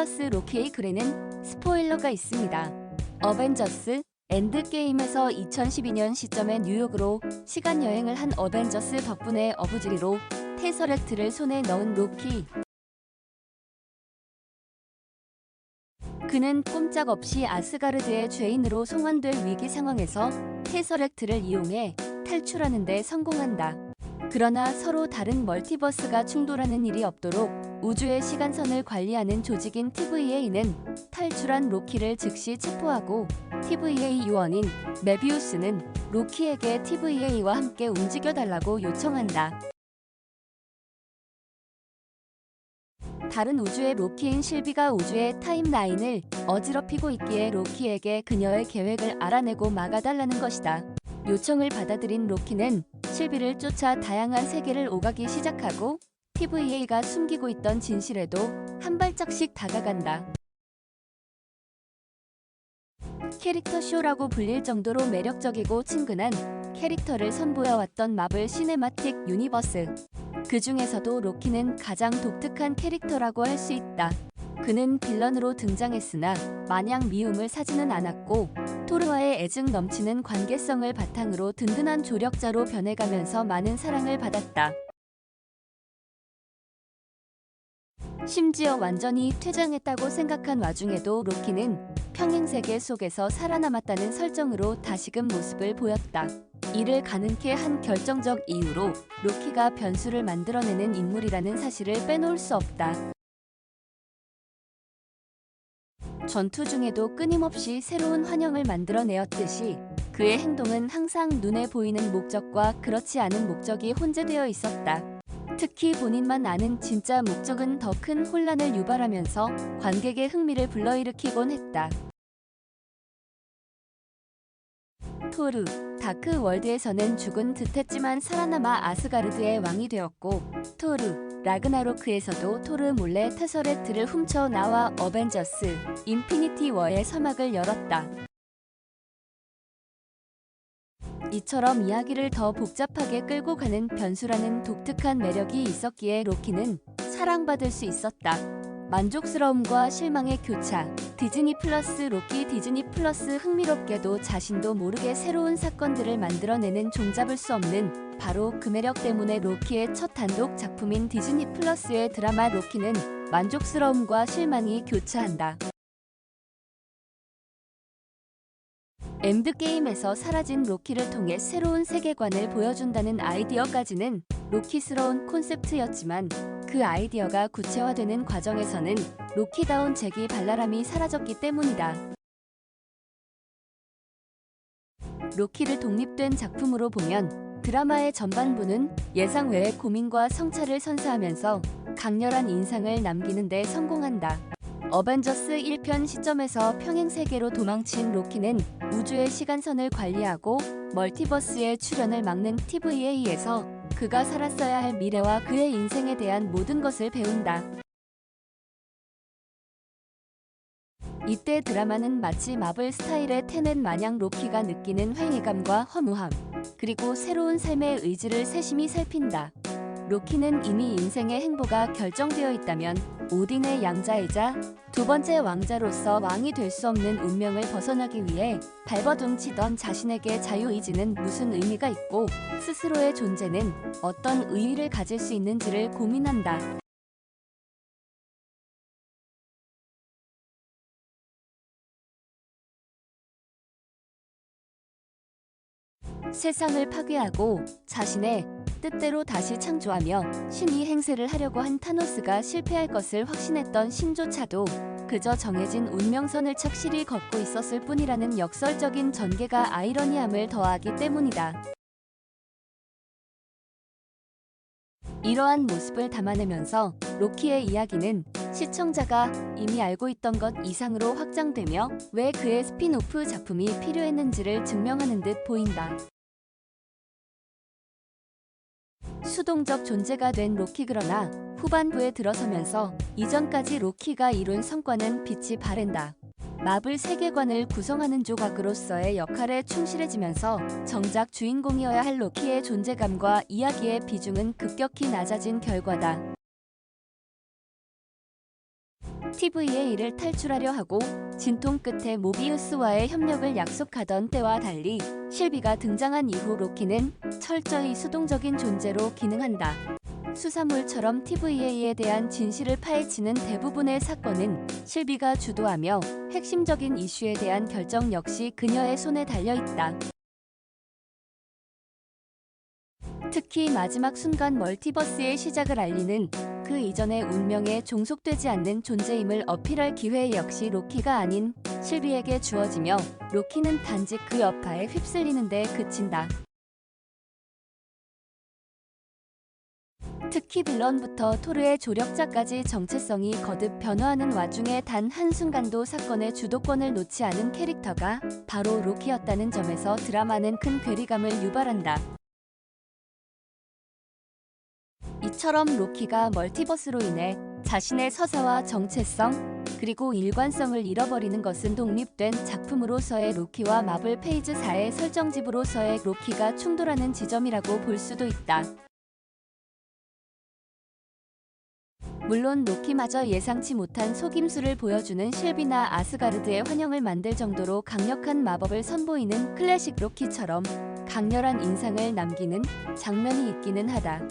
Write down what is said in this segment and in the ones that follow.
플러스 로키의 글에는 스포일러가 있습니다. 어벤져스 엔드게임에서 2012년 시점의 뉴욕으로 시간여행을 한 어벤져스 덕분에 어부지리로 테서렉트를 손에 넣은 로키. 그는 꼼짝없이 아스가르드의 죄인으로 송환될 위기 상황에서 테서렉트를 이용해 탈출하는 데 성공한다. 그러나 서로 다른 멀티버스가 충돌하는 일이 없도록 우주의 시간선을 관리하는 조직인 TVA는 탈출한 로키를 즉시 체포하고 TVA 요원인 메비우스는 로키에게 TVA와 함께 움직여달라고 요청한다. 다른 우주의 로키인 실비가 우주의 타임라인을 어지럽히고 있기에 로키에게 그녀의 계획을 알아내고 막아달라는 것이다. 요청을 받아들인 로키는 실비를 쫓아 다양한 세계를 오가기 시작하고 TVA가 숨기고 있던 진실에도 한 발짝씩 다가간다. 캐릭터 쇼라고 불릴 정도로 매력적이고 친근한 캐릭터를 선보여왔던 마블 시네마틱 유니버스. 그 중에서도 로키는 가장 독특한 캐릭터라고 할 수 있다. 그는 빌런으로 등장했으나 마냥 미움을 사지는 않았고 토르와의 애증 넘치는 관계성을 바탕으로 든든한 조력자로 변해가면서 많은 사랑을 받았다. 심지어 완전히 퇴장했다고 생각한 와중에도 로키는 평행세계 속에서 살아남았다는 설정으로 다시금 모습을 보였다. 이를 가능케 한 결정적 이유로 로키가 변수를 만들어내는 인물이라는 사실을 빼놓을 수 없다. 전투 중에도 끊임없이 새로운 환영을 만들어내었듯이 그의 행동은 항상 눈에 보이는 목적과 그렇지 않은 목적이 혼재되어 있었다. 특히 본인만 아는 진짜 목적은 더 큰 혼란을 유발하면서 관객의 흥미를 불러일으키곤 했다. 토르, 다크 월드에서는 죽은 듯했지만 살아남아 아스가르드의 왕이 되었고 토르, 라그나로크에서도 토르 몰래 테서렉트를 훔쳐 나와 어벤져스, 인피니티 워의 서막을 열었다. 이처럼 이야기를 더 복잡하게 끌고 가는 변수라는 독특한 매력이 있었기에 로키는 사랑받을 수 있었다. 만족스러움과 실망의 교차. 디즈니 플러스 로키. 디즈니 플러스 흥미롭게도 자신도 모르게 새로운 사건들을 만들어내는 종잡을 수 없는 바로 그 매력 때문에 로키의 첫 단독 작품인 디즈니 플러스의 드라마 로키는 만족스러움과 실망이 교차한다. 엔드게임에서 사라진 로키를 통해 새로운 세계관을 보여준다는 아이디어까지는 로키스러운 콘셉트였지만 그 아이디어가 구체화되는 과정에서는 로키다운 재기 발랄함이 사라졌기 때문이다. 로키를 독립된 작품으로 보면 드라마의 전반부는 예상 외의 고민과 성찰을 선사하면서 강렬한 인상을 남기는 데 성공한다. 어벤져스 1편 시점에서 평행세계로 도망친 로키는 우주의 시간선을 관리하고 멀티버스의 출현을 막는 TVA에서 그가 살았어야 할 미래와 그의 인생에 대한 모든 것을 배운다. 이때 드라마는 마치 마블 스타일의 테넷 마냥 로키가 느끼는 회의감과 허무함, 그리고 새로운 삶의 의지를 세심히 살핀다. 로키는 이미 인생의 행보가 결정되어 있다면 오딘의 양자이자 두 번째 왕자로서 왕이 될 수 없는 운명을 벗어나기 위해 발버둥치던 자신에게 자유의지는 무슨 의미가 있고 스스로의 존재는 어떤 의의를 가질 수 있는지를 고민한다. 세상을 파괴하고 자신의 뜻대로 다시 창조하며 신이 행세를 하려고 한 타노스가 실패할 것을 확신했던 신조차도 그저 정해진 운명선을 착실히 걷고 있었을 뿐이라는 역설적인 전개가 아이러니함을 더하기 때문이다. 이러한 모습을 담아내면서 로키의 이야기는 시청자가 이미 알고 있던 것 이상으로 확장되며 왜 그의 스핀오프 작품이 필요했는지를 증명하는 듯 보인다. 수동적 존재가 된 로키. 그러나 후반부에 들어서면서 이전까지 로키가 이룬 성과는 빛이 바랜다. 마블 세계관을 구성하는 조각으로서의 역할에 충실해지면서 정작 주인공이어야 할 로키의 존재감과 이야기의 비중은 급격히 낮아진 결과다. TVA를 탈출하려 하고 진통 끝에 모비우스와의 협력을 약속하던 때와 달리 실비가 등장한 이후 로키는 철저히 수동적인 존재로 기능한다. 수사물처럼 TVA에 대한 진실을 파헤치는 대부분의 사건은 실비가 주도하며 핵심적인 이슈에 대한 결정 역시 그녀의 손에 달려있다. 특히 마지막 순간 멀티버스의 시작을 알리는 그 이전의 운명에 종속되지 않는 존재임을 어필할 기회 역시 로키가 아닌 실비에게 주어지며 로키는 단지 그 여파에 휩쓸리는 데 그친다. 특히 빌런부터 토르의 조력자까지 정체성이 거듭 변화하는 와중에 단 한순간도 사건의 주도권을 놓지 않은 캐릭터가 바로 로키였다는 점에서 드라마는 큰 괴리감을 유발한다. 이처럼 로키가 멀티버스로 인해 자신의 서사와 정체성, 그리고 일관성을 잃어버리는 것은 독립된 작품으로서의 로키와 마블 페이즈 4의 설정집으로서의 로키가 충돌하는 지점이라고 볼 수도 있다. 물론 로키마저 예상치 못한 속임수를 보여주는 실비나 아스가르드의 환영을 만들 정도로 강력한 마법을 선보이는 클래식 로키처럼 강렬한 인상을 남기는 장면이 있기는 하다.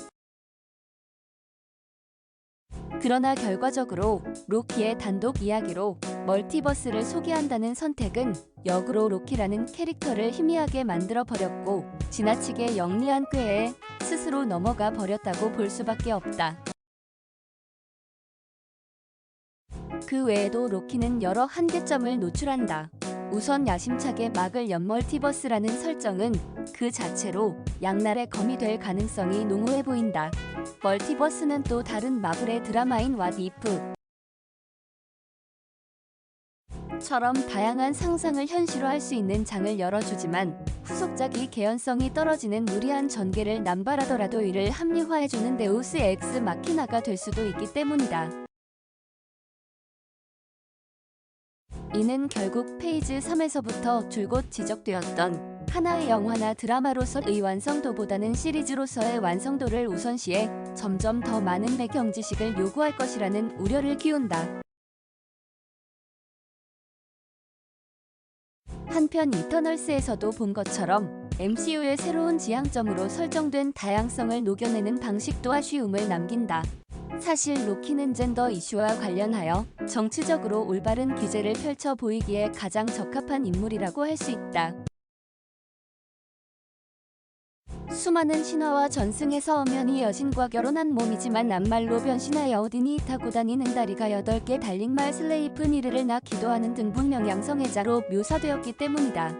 그러나 결과적으로 로키의 단독 이야기로 멀티버스를 소개한다는 선택은 역으로 로키라는 캐릭터를 희미하게 만들어 버렸고 지나치게 영리한 꾀에 스스로 넘어가 버렸다고 볼 수밖에 없다. 그 외에도 로키는 여러 한계점을 노출한다. 우선 야심차게 막을 연멀티버스라는 설정은 그 자체로 양날의 검이 될 가능성이 농후해 보인다. 멀티버스는 또 다른 마블의 드라마인 왓 이프 처럼 다양한 상상을 현실화할 수 있는 장을 열어주지만 후속작이 개연성이 떨어지는 무리한 전개를 남발하더라도 이를 합리화해주는 데우스 엑스 마키나가 될 수도 있기 때문이다. 이는 결국 페이즈 3에서부터 줄곧 지적되었던 하나의 영화나 드라마로서의 완성도보다는 시리즈로서의 완성도를 우선시해 점점 더 많은 배경 지식을 요구할 것이라는 우려를 키운다. 한편 이터널스에서도 본 것처럼 MCU의 새로운 지향점으로 설정된 다양성을 녹여내는 방식도 아쉬움을 남긴다. 사실 로키는 젠더 이슈와 관련하여 정치적으로 올바른 기제를 펼쳐 보이기에 가장 적합한 인물이라고 할 수 있다. 수많은 신화와 전승에서 엄연히 여신과 결혼한 몸이지만 낱말로 변신하여 어디니 타고 다니는 다리가 8개 달린 말 슬레이프 니르를 낳기도 하는 등 분명 양성애자로 묘사되었기 때문이다.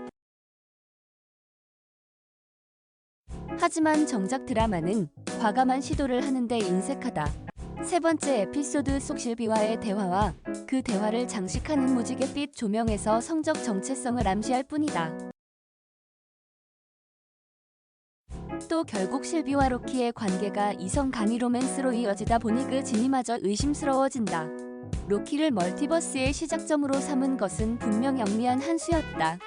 하지만 정작 드라마는 과감한 시도를 하는데 인색하다. 세 번째 에피소드 속 실비와의 대화와 그 대화를 장식하는 무지갯빛 조명에서 성적 정체성을 암시할 뿐이다. 또 결국 실비와 로키의 관계가 이성 간이 로맨스로 이어지다 보니 그 진위마저 의심스러워진다. 로키를 멀티버스의 시작점으로 삼은 것은 분명 영리한 한 수였다.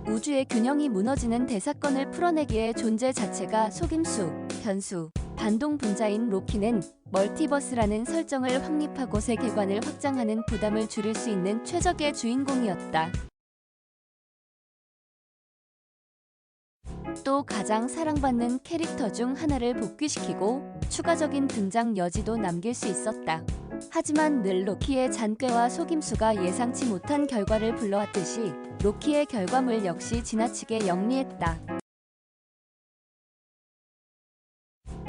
우주의 균형이 무너지는 대사건을 풀어내기에 존재 자체가 속임수, 변수, 반동 분자인 로키는 멀티버스라는 설정을 확립하고 세계관을 확장하는 부담을 줄일 수 있는 최적의 주인공이었다. 또 가장 사랑받는 캐릭터 중 하나를 복귀시키고 추가적인 등장 여지도 남길 수 있었다. 하지만 늘 로키의 잔꾀와 속임수가 예상치 못한 결과를 불러왔듯이 로키의 결과물 역시 지나치게 영리했다.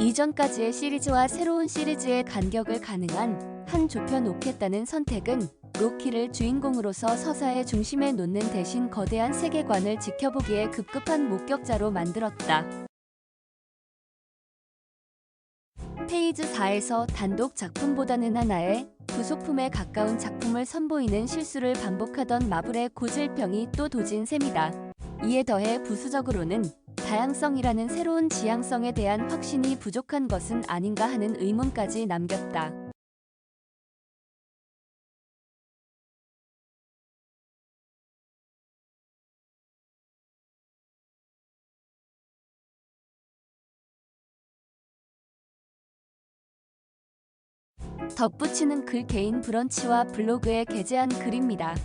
이전까지의 시리즈와 새로운 시리즈의 간격을 가능한 한 좁혀놓겠다는 선택은 로키를 주인공으로서 서사의 중심에 놓는 대신 거대한 세계관을 지켜보기에 급급한 목격자로 만들었다. 페이즈 4에서 단독 작품보다는 하나의 부속품에 가까운 작품을 선보이는 실수를 반복하던 마블의 고질병이 또 도진 셈이다. 이에 더해 부수적으로는 다양성이라는 새로운 지향성에 대한 확신이 부족한 것은 아닌가 하는 의문까지 남겼다. 덧붙이는 글 개인 브런치와 블로그에 게재한 글입니다.